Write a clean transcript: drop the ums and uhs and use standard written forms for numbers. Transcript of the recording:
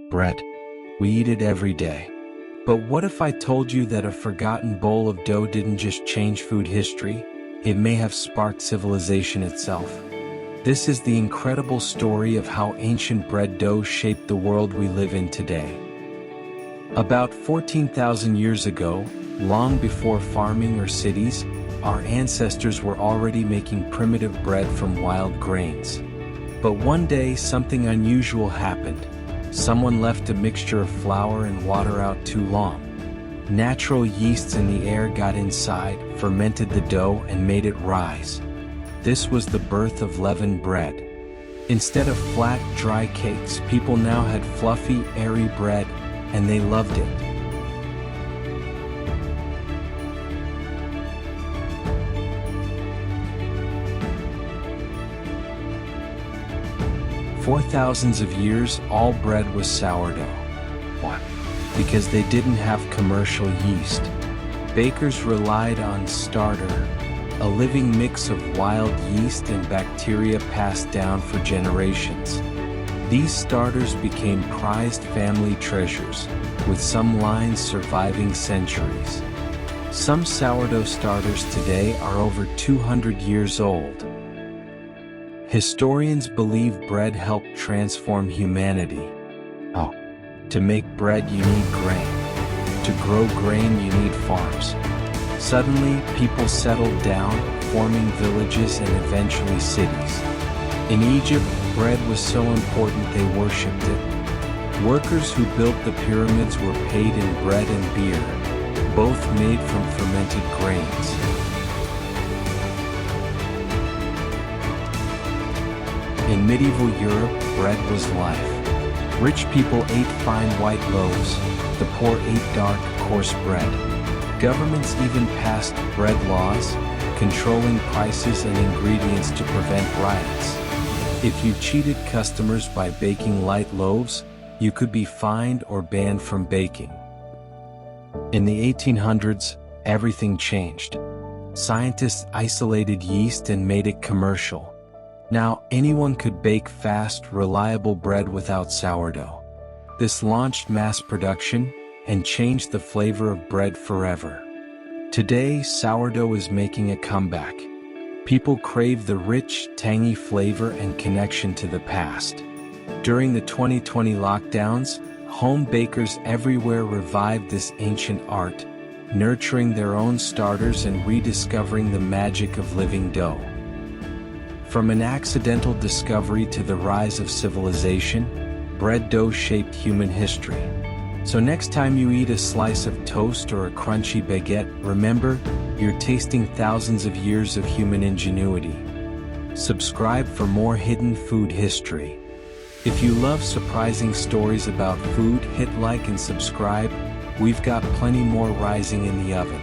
Bread. We eat it every day. But what if I told you that a forgotten bowl of dough didn't just change food history? It may have sparked civilization itself. This is the incredible story of how ancient bread dough shaped the world we live in today. About 14,000 years ago, long before farming or cities, our ancestors were already making primitive bread from wild grains. But one day something unusual happened. Someone left a mixture of flour and water out too long. Natural yeasts in the air got inside, fermented the dough, and made it rise. This was the birth of leavened bread. Instead of flat, dry cakes, people now had fluffy, airy bread, and they loved it. For thousands of years, all bread was sourdough. Why? Because they didn't have commercial yeast. Bakers relied on starter, a living mix of wild yeast and bacteria passed down for generations. These starters became prized family treasures, with some lines surviving centuries. Some sourdough starters today are over 200 years old. Historians believe bread helped transform humanity. To make bread you need grain. To grow grain you need farms. Suddenly, people settled down, forming villages and eventually cities. In Egypt, bread was so important they worshipped it. Workers who built the pyramids were paid in bread and beer, both made from fermented grains. In medieval Europe, bread was life. Rich people ate fine white loaves, the poor ate dark, coarse bread. Governments even passed bread laws, controlling prices and ingredients to prevent riots. If you cheated customers by baking light loaves, you could be fined or banned from baking. In the 1800s, everything changed. Scientists isolated yeast and made it commercial. Now, anyone could bake fast, reliable bread without sourdough. This launched mass production and changed the flavor of bread forever. Today, sourdough is making a comeback. People crave the rich, tangy flavor and connection to the past. During the 2020 lockdowns, home bakers everywhere revived this ancient art, nurturing their own starters and rediscovering the magic of living dough. From an accidental discovery to the rise of civilization, bread dough shaped human history. So next time you eat a slice of toast or a crunchy baguette, remember, you're tasting thousands of years of human ingenuity. Subscribe for more hidden food history. If you love surprising stories about food, hit like and subscribe. We've got plenty more rising in the oven.